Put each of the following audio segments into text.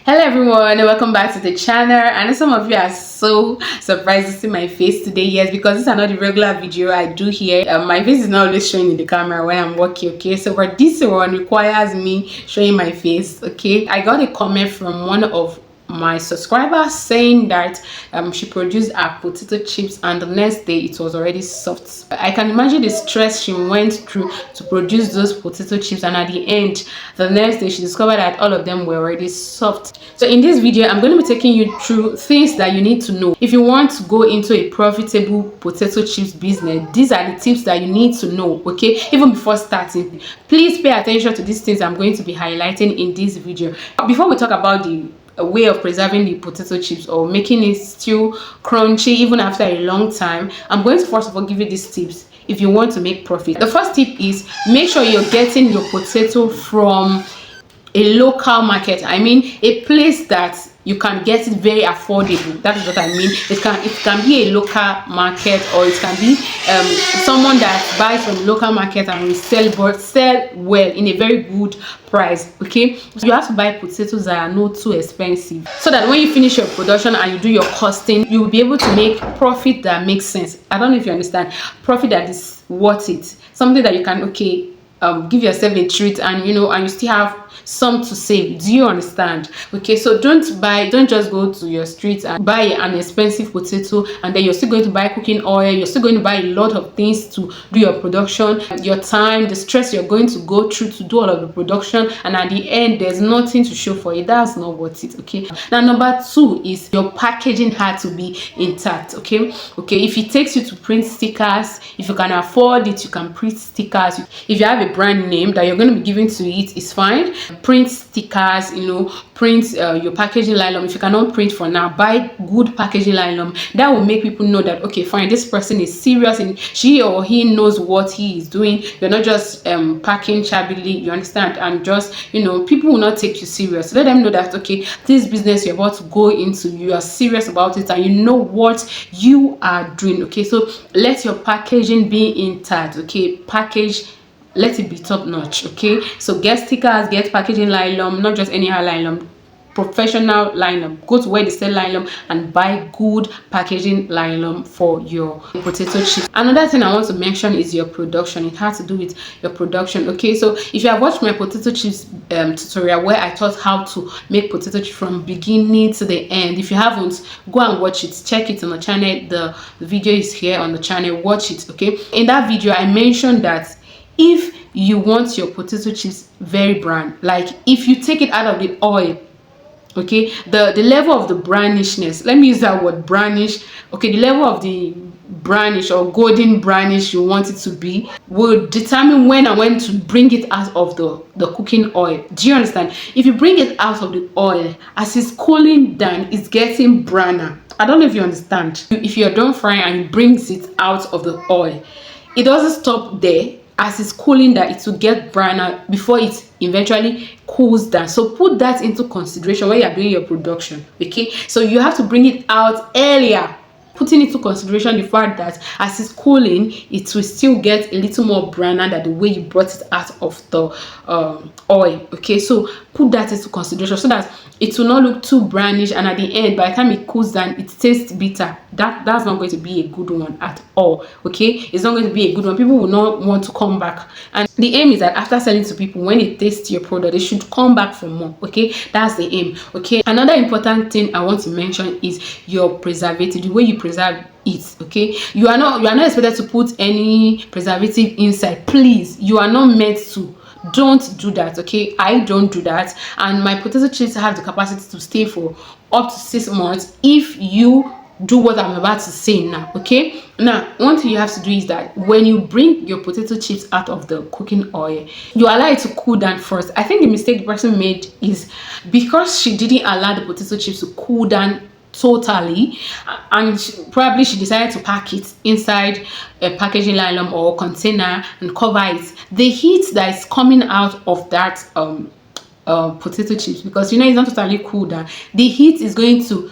Hello everyone and welcome back to the channel. I know some of you are so surprised to see my face today. Yes, because this is not the regular video I do here. My face is not always showing in the camera when I'm working, okay? So but this one requires me showing my face, okay? I got a comment from one of my subscriber saying that she produced her potato chips and the next day it was already soft. I can imagine the stress she went through to produce those potato chips, and at the end, the next day she discovered that all of them were already soft. So in this video, I'm going to be taking you through things that you need to know if you want to go into a profitable potato chips business. These are the tips that you need to know, okay, even before starting. Please pay attention to these things I'm going to be highlighting in this video. Before we talk about the a way of preserving the potato chips or making it still crunchy even after a long time, I'm going to first of all give you these tips if you want to make profit. The first tip is make sure you're getting your potato from a local market. I mean a place that you can get it very affordable. That is what I mean. It can be a local market, or it can be someone that buys from local market and will sell well in a very good price. Okay, so you have to buy potatoes that are not too expensive, so that when you finish your production and you do your costing, you will be able to make profit that makes sense. I don't know if you understand. Profit that is worth it, something that you can give yourself a treat, and you still have some to save. Do you understand? Okay, so don't just go to your street and buy an expensive potato and then you're still going to buy cooking oil, you're still going to buy a lot of things to do your production, your time, the stress you're going to go through to do all of the production, and at the end there's nothing to show for it. That's not worth it. Okay, now number two is your packaging had to be intact. Okay, if it takes you to print stickers, if you can afford it, you can print stickers. If you have a brand name that you're going to be giving to it, it's fine. Print stickers, print your packaging nylon. If you cannot print for now, buy good packaging nylon. That will make people know that, okay, fine, this person is serious and she or he knows what he is doing. You're not just packing shabbily, you understand, and just people will not take you serious. Let them know that, okay, this business you're about to go into, you are serious about it and you know what you are doing. Okay, so let your packaging be intact. Okay, let it be top notch. Okay, so get stickers, get packaging nylon, not just anyhow nylon, professional nylon. Go to where they sell nylon and buy good packaging nylon for your potato chips. Another thing I want to mention is your production. It has to do with your production. Okay, so if you have watched my potato chips tutorial where I taught how to make potato chips from beginning to the end, if you haven't, go and watch it. Check it on the channel. The video is here on the channel. Watch it. Okay, in that video I mentioned that if you want your potato chips very brown, like if you take it out of the oil, okay, the level of the brownishness, let me use that word, brownish, okay, the level of the brownish or golden brownish you want it to be will determine when to bring it out of the cooking oil. Do you understand? If you bring it out of the oil, as it's cooling down, it's getting browner. I don't know if you understand. If you're done frying and you brings it out of the oil, it doesn't stop there. As it's cooling down, it will get browner before it eventually cools down. So put that into consideration when you're doing your production. Okay, so you have to bring it out earlier, putting into consideration the fact that as it's cooling, it will still get a little more browner than the way you brought it out of the oil. Okay, so put that into consideration so that it will not look too brownish, and at the end, by the time it cools down, it tastes bitter. That's not going to be a good one at all. Okay, it's not going to be a good one. People will not want to come back, and the aim is that after selling to people, when they taste your product, they should come back for more. Okay, that's the aim. Okay, another important thing I want to mention is your preservative, the way you preserve it. Okay, you are not expected to put any preservative inside. Please, you are not meant to. Don't do that. Okay, I don't do that, and my potato chips have the capacity to stay for up to 6 months if you do what I'm about to say now. Okay, now one thing you have to do is that when you bring your potato chips out of the cooking oil, you allow it to cool down first. I think the mistake the person made is because she didn't allow the potato chips to cool down totally, and probably she decided to pack it inside a packaging nylon or container and cover it. The heat that is coming out of that potato chips, because it's not totally cool down, the heat is going to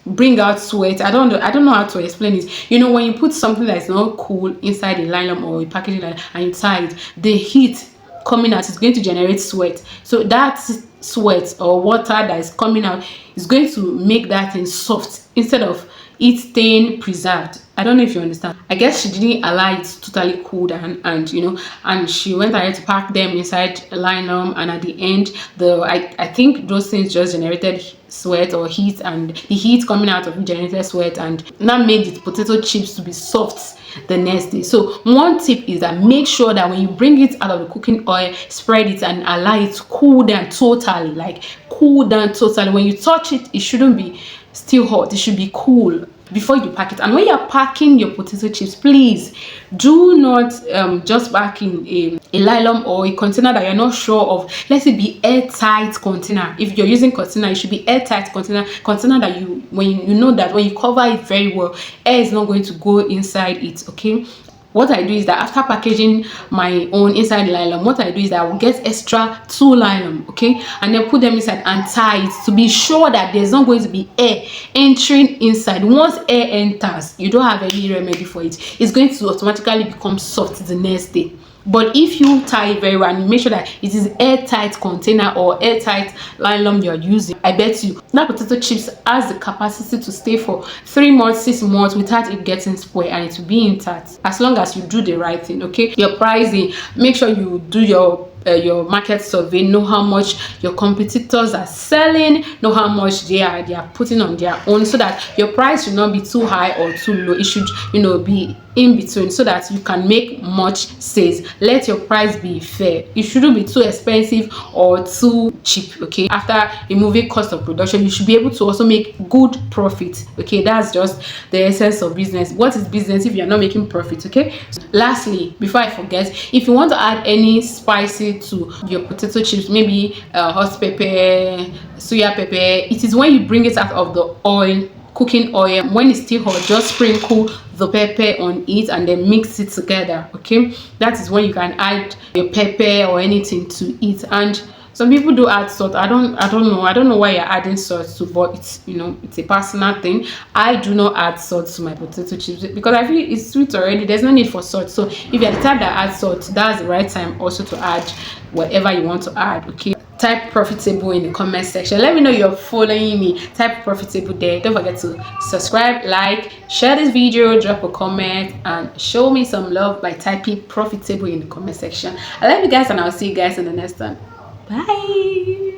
bring out sweat. I don't know how to explain it. When you put something that is not cool inside a nylon or a packaging nylon and you tie it, the heat coming out is going to generate sweat. So that sweat or water that is coming out is going to make that thing soft instead of it staying preserved. I don't know if you understand. I guess she didn't allow it to totally cool down, and and she went ahead to pack them inside a nylon, and at the end, I think those things just generated sweat or heat, and the heat coming out of it generated sweat, and that made the potato chips to be soft the next day. So one tip is that make sure that when you bring it out of the cooking oil, spread it and allow it to cool down totally, like cool down totally. When you touch it, it shouldn't be still hot, it should be cool before you pack it. And when you're packing your potato chips, please do not just pack in a nylon or a container that you're not sure of. Let it be airtight container. If you're using container, it should be airtight container that when you know that when you cover it very well, air is not going to go inside it. Okay, what I do is that after packaging my own inside the nylon, what I do is that I will get extra 2 nylon, okay, and then put them inside and tie it to be sure that there's not going to be air entering inside. Once air enters, you don't have any remedy for it. It's going to automatically become soft the next day. But if you tie it very well and you make sure that it is airtight container or airtight nylon you're using, I bet you that potato chips has the capacity to stay for 3 months, 6 months without it getting spoiled, and it will be intact as long as you do the right thing. Okay, your pricing, make sure you do your market survey, know how much your competitors are selling, know how much they are putting on their own, so that your price should not be too high or too low. It should be in between, so that you can make much sales. Let your price be fair. It shouldn't be too expensive or too cheap. Okay, after removing cost of production, you should be able to also make good profit. Okay, that's just the essence of business. What is business if you're not making profit? Okay, lastly, before I forget, if you want to add any spices to your potato chips, maybe hot pepper, soya pepper, it is when you bring it out of the oil, cooking oil, when it's still hot, just sprinkle the pepper on it and then mix it together. Okay, that is when you can add your pepper or anything to it. And some people do add salt. I don't know why you're adding salt to, but it's it's a personal thing. I do not add salt to my potato chips because I feel it's sweet already. There's no need for salt. So if you're the type that adds salt, that's the right time also to add whatever you want to add. Okay, type profitable in the comment section. Let me know you're following me. Type profitable there. Don't forget to subscribe, like, share this video, drop a comment, and show me some love by typing profitable in the comment section. I love you guys, and I'll see you guys in the next one. Bye.